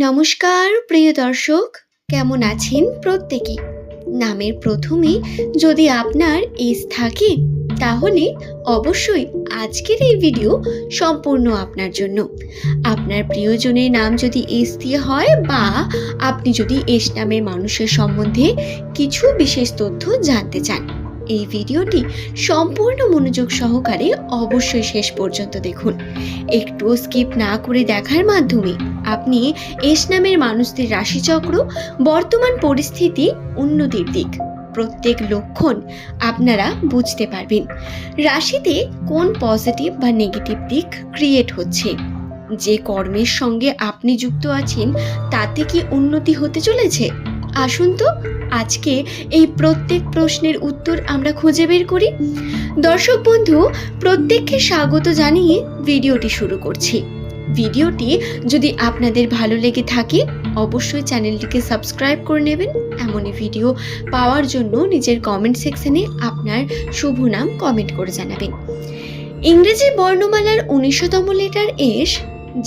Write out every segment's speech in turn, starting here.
নমস্কার প্রিয় দর্শক, কেমন আছেন প্রত্যেকে? নামের প্রথমে যদি আপনার এস থাকে তাহলে অবশ্যই আজকের এই ভিডিও সম্পূর্ণ আপনার জন্য। আপনার প্রিয়জনের নাম যদি এস দিয়ে হয় বা আপনি যদি এস নামের মানুষের সম্বন্ধে কিছু বিশেষ তথ্য জানতে চান, এই ভিডিওটি সম্পূর্ণ মনোযোগ সহকারে অবশ্যই শেষ পর্যন্ত দেখুন। একটু স্কিপ না করে দেখার মাধ্যমে আপনি এস নামের মানুষদের রাশিচক্র, বর্তমান পরিস্থিতি, উন্নতির দিক, প্রত্যেক লক্ষণ আপনারা বুঝতে পারবেন। রাশিতে কোন পজিটিভ বা নেগেটিভ দিক ক্রিয়েট হচ্ছে, যে কর্মের সঙ্গে আপনি যুক্ত আছেন তাতে কি উন্নতি হতে চলেছে? আসুন তো আজকে এই প্রত্যেক প্রশ্নের উত্তর আমরা খুঁজে বের করি। দর্শক বন্ধু, প্রত্যেককে স্বাগত জানিয়ে ভিডিওটি শুরু করছি। ভিডিওটি যদি আপনাদের ভালো লেগে থাকে অবশ্যই চ্যানেলটিকে সাবস্ক্রাইব করে নেবেন। এমনই ভিডিও পাওয়ার জন্য নিজের কমেন্ট সেকশনে আপনার শুভ নাম কমেন্ট করে জানাবেন। ইংরেজি বর্ণমালার ১৯তম লেটার এস,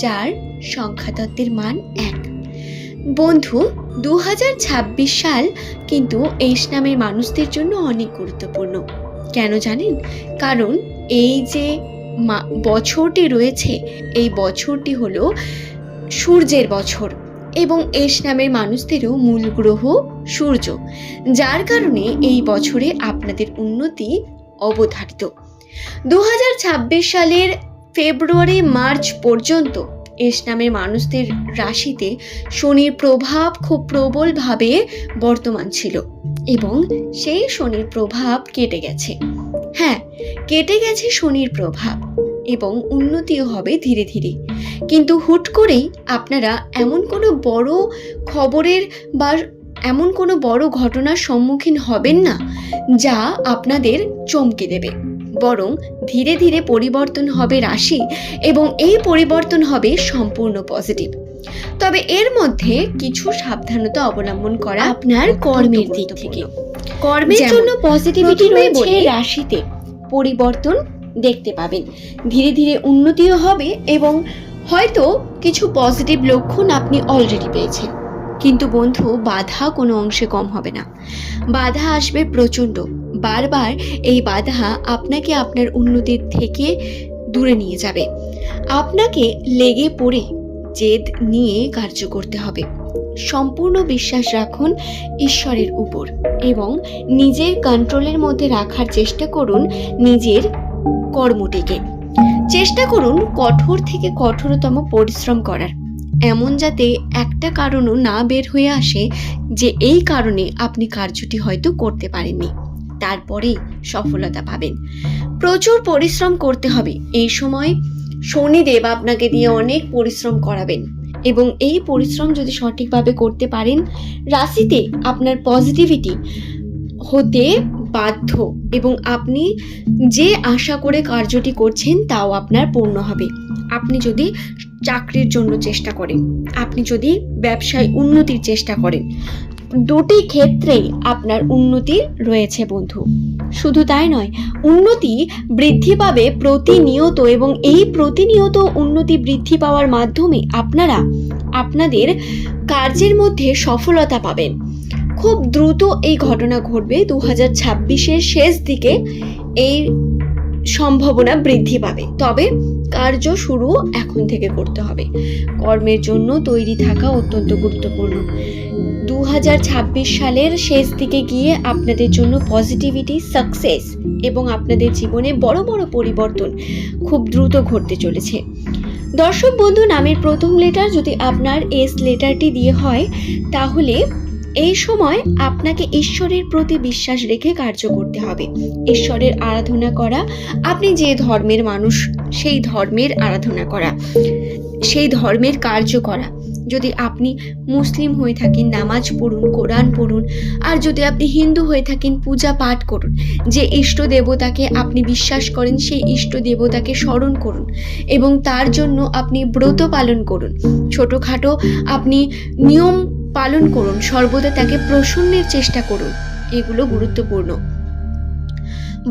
যার সংখ্যাতত্ত্বের মান ১। বন্ধু, ২০২৬ সাল কিন্তু এস নামের মানুষদের জন্য অনেক গুরুত্বপূর্ণ। কেন জানেন? কারণ এই যে বছরটি রয়েছে, এই বছরটি হলো সূর্যের বছর এবং এস নামের মানুষদেরও মূল গ্রহ সূর্য, যার কারণে এই বছরে আপনাদের উন্নতি অবধারিত। ২০২৬ সালের ফেব্রুয়ারি মার্চ পর্যন্ত এস নামের মানুষদের রাশিতে শনির প্রভাব খুব প্রবলভাবে বর্তমান ছিল এবং সেই শনির প্রভাব কেটে গেছে। হ্যাঁ, কেটে গেছে শনির প্রভাব এবং উন্নতিও হবে ধীরে ধীরে। কিন্তু হুট করেই আপনারা এমন কোনো বড় খবরের বা এমন কোনো বড় ঘটনার সম্মুখীন হবেন না যা আপনাদের চমকে দেবে, বরং ধীরে ধীরে পরিবর্তন হবে রাশি এবং এই পরিবর্তন হবে সম্পূর্ণ পজিটিভ। তবে এর মধ্যে কিছু সাবধানতা অবলম্বন করা আপনার কর্মের দিক থেকে। কর্মের জন্য পজিটিভিটি রয়েছে, রাশিতে পরিবর্তন দেখতে পাবেন, ধীরে ধীরে উন্নতিও হবে এবং হয়তো কিছু পজিটিভ লক্ষণ আপনি অলরেডি পেয়েছেন। কিন্তু বন্ধু, বাধা কোনো অংশে কম হবে না। বাধা আসবে প্রচণ্ড। বারবার এই বাধা আপনাকে আপনার উন্নতির থেকে দূরে নিয়ে যাবে। আপনাকে লেগে পড়ে জেদ নিয়ে কার্য করতে হবে। সম্পূর্ণ বিশ্বাস রাখুন ঈশ্বরের উপর এবং নিজের কন্ট্রোলের মধ্যে রাখার চেষ্টা করুন নিজের কর্মটিকে। চেষ্টা করুন কঠোর থেকে কঠোরতম পরিশ্রম করার, এমন যাতে একটা কারণও না বের হয়ে আসে যে এই কারণে আপনি কার্যটি হয়তো করতে পারেননি, তারপরেই সফলতা পাবেন। প্রচুর পরিশ্রম করতে হবে। এই সময় শনিদেব আপনাকে দিয়ে অনেক পরিশ্রম করাবেন এবং এই পরিশ্রম যদি সঠিকভাবে করতে পারেন, রাশিতে আপনার পজিটিভিটি হতে বাধ্য এবং আপনি যে আশা করে কার্যটি করছেন তাও আপনার পূর্ণ হবে। আপনি যদি চাকরির জন্য চেষ্টা করেন, আপনি যদি ব্যবসায় উন্নতির চেষ্টা করেন, দুটি ক্ষেত্রেই আপনার উন্নতি রয়েছে বন্ধু। শুধু তাই নয়, উন্নতি বৃদ্ধি পাবে প্রতিনিয়ত এবং এই প্রতিনিয়ত উন্নতি বৃদ্ধি পাওয়ার মাধ্যমে আপনারা আপনাদের কার্যের মধ্যে সফলতা পাবেন। খুব দ্রুত এই ঘটনা ঘটবে। ২০২৬-এর শেষ দিকে এই সম্ভাবনা বৃদ্ধি পাবে। তবে কার্য শুরু এখন থেকে করতে হবে। কর্মের জন্য তৈরি থাকা অত্যন্ত গুরুত্বপূর্ণ। ২০২৬ সালের শেষ দিকে গিয়ে আপনাদের জন্য পজিটিভিটি, সাকসেস এবং আপনাদের জীবনে বড় বড় পরিবর্তন খুব দ্রুত ঘটতে চলেছে। দর্শক বন্ধু, নামের প্রথম লেটার যদি আপনার এস লেটারটি দিয়ে হয় তাহলে এই সময় আপনাকে ঈশ্বরের প্রতি বিশ্বাস রেখে কার্য করতে হবে। ঈশ্বরের আরাধনা করা, আপনি যে ধর্মের মানুষ সেই ধর্মের আরাধনা করা, সেই ধর্মের কার্য করা। যদি আপনি মুসলিম হয়ে থাকেন নামাজ পড়ুন, কোরআন পড়ুন, আর যদি আপনি হিন্দু হয়ে থাকেন পূজা পাঠ করুন। যে ইষ্ট দেবতাকে আপনি বিশ্বাস করেন সেই ইষ্ট দেবতাকে স্মরণ করুন এবং তার জন্য আপনি ব্রত পালন করুন। ছোটোখাটো আপনি নিয়ম পালন করুন, সর্বদা তাকে প্রসন্নের চেষ্টা করুন। এগুলো গুরুত্বপূর্ণ।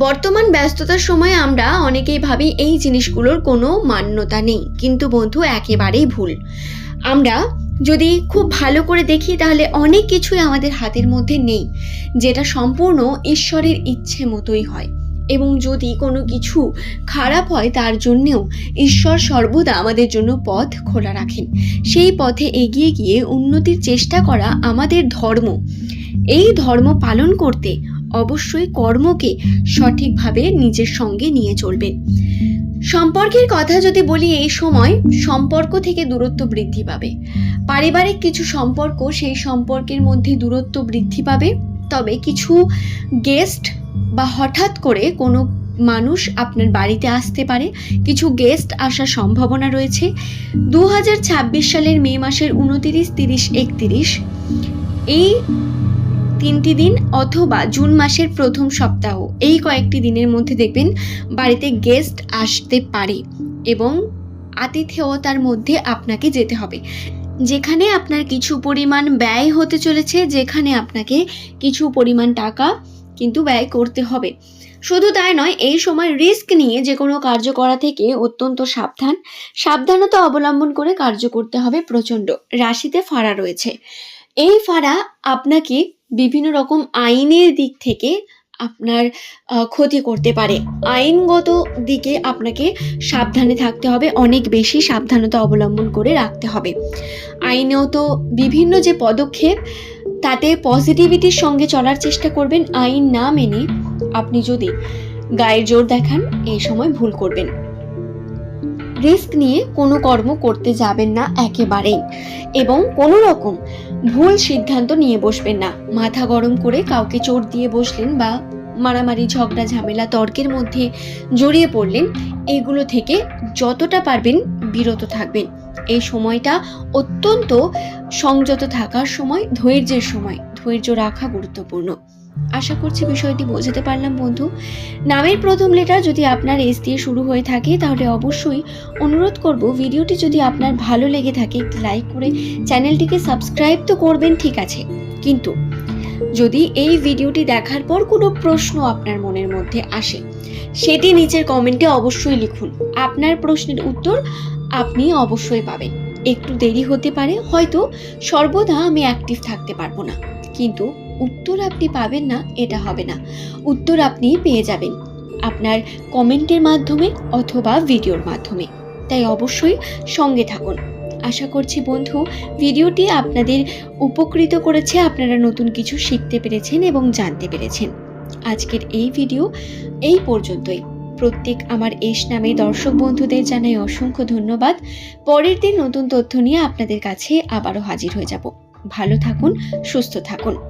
বর্তমান ব্যস্ততার সময় আমরা অনেকেই ভাবি এই জিনিসগুলোর কোনো মান্যতা নেই, কিন্তু বন্ধু একেবারেই ভুল। আমরা যদি খুব ভালো করে দেখি তাহলে অনেক কিছুই আমাদের হাতের মধ্যে নেই, যেটা সম্পূর্ণ ঈশ্বরের ইচ্ছে মতোই হয়। এবং যদি কোনো কিছু খারাপ হয় তার জন্যেও ঈশ্বর সর্বদা আমাদের জন্য পথ খোলা রাখেন। সেই পথে এগিয়ে গিয়ে উন্নতির চেষ্টা করা আমাদের ধর্ম। এই ধর্ম পালন করতে অবশ্যই কর্মকে সঠিকভাবে নিজের সঙ্গে নিয়ে চলবেন। সম্পর্কের কথা যদি বলি, এই সময় সম্পর্ক থেকে দূরত্ব বৃদ্ধি পাবে। পারিবারিক কিছু সম্পর্ক, সেই সম্পর্কের মধ্যে দূরত্ব বৃদ্ধি পাবে। তবে কিছু গেস্ট বা হঠাৎ করে কোনো মানুষ আপনার বাড়িতে আসতে পারে, কিছু গেস্ট আসার সম্ভাবনা রয়েছে। 2026 সালের মে মাসের 29, 30, 31 এই 3টি দিন অথবা জুন মাসের প্রথম সপ্তাহ, এই কয়েকটি দিনের মধ্যে দেখবেন বাড়িতে গেস্ট আসতে পারে এবং আতিথেয়তার মধ্যে আপনাকে যেতে হবে। যেখানে আপনার কিছু পরিমাণ ব্যয় হতে চলেছে, যেখানে আপনাকে কিছু পরিমাণ টাকা কিন্তু ব্যয় করতে হবে। শুধু তাই নয়, এই সময় রিস্ক নিয়ে যে কোনো কার্য করা থেকে অত্যন্ত সাবধানতা অবলম্বন করে কার্য করতে হবে। প্রচণ্ড রাশিতে ফাঁড়া রয়েছে। এই ফাঁড়া আপনাকে বিভিন্ন রকম আইনের দিক থেকে আপনার ক্ষতি করতে পারে। আইনগত দিকে আপনাকে সাবধানে থাকতে হবে, অনেক বেশি সাবধানতা অবলম্বন করে রাখতে হবে। আইনত বিভিন্ন যে পদক্ষেপ, তাতে পজিটিভিটির সঙ্গে চলার চেষ্টা করবেন। আইন না মেনে আপনি যদি গায়ের জোর দেখান, এই সময় ভুল করবেন। রিস্ক নিয়ে কোনো কর্ম করতে যাবেন না একেবারেই, এবং কোনো রকম ভুল সিদ্ধান্ত নিয়ে বসবেন না। মাথা গরম করে কাউকে চোট দিয়ে বসলেন বা মারামারি, ঝগড়া, ঝামেলা, তর্কের মধ্যে জড়িয়ে পড়লেন, এগুলো থেকে যতটা পারবেন বিরত থাকবেন। এই সময়টা অত্যন্ত সংযত থাকার সময়, ধৈর্যের সময়। ধৈর্য রাখা গুরুত্বপূর্ণ। আশা করছি বিষয়টি বোঝাতে পারলাম বন্ধু। নামের প্রথম লেটার যদি আপনার এস দিয়ে শুরু হয়ে থাকে, তাহলে অবশ্যই অনুরোধ করব, ভিডিওটি যদি আপনার ভালো লেগে থাকে একটি লাইক করে চ্যানেলটিকে সাবস্ক্রাইব তো করবেন, ঠিক আছে, কিন্তু যদি এই ভিডিওটি দেখার পর কোনো প্রশ্ন আপনার মনের মধ্যে আসে, সেটি নিচের কমেন্টে অবশ্যই লিখুন। আপনার প্রশ্নের উত্তর আপনি অবশ্যই পাবেন। একটু দেরি হতে পারে, হয়তো সর্বদা আমি অ্যাক্টিভ থাকতে পারবো না, কিন্তু উত্তর আপনি পাবেন না এটা হবে না। উত্তর আপনি পেয়ে যাবেন আপনার কমেন্টের মাধ্যমে অথবা ভিডিওর মাধ্যমে। তাই অবশ্যই সঙ্গে থাকুন। আশা করছি বন্ধু ভিডিওটি আপনাদের উপকৃত করেছে, আপনারা নতুন কিছু শিখতে পেরেছেন এবং জানতে পেরেছেন। আজকের এই ভিডিও এই পর্যন্তই। প্রত্যেক আমার এস নামে দর্শক বন্ধুদের জানাই অসংখ্য ধন্যবাদ। পরের দিন নতুন তথ্য নিয়ে আপনাদের কাছে আবারও হাজির হয়ে যাব। ভালো থাকুন, সুস্থ থাকুন।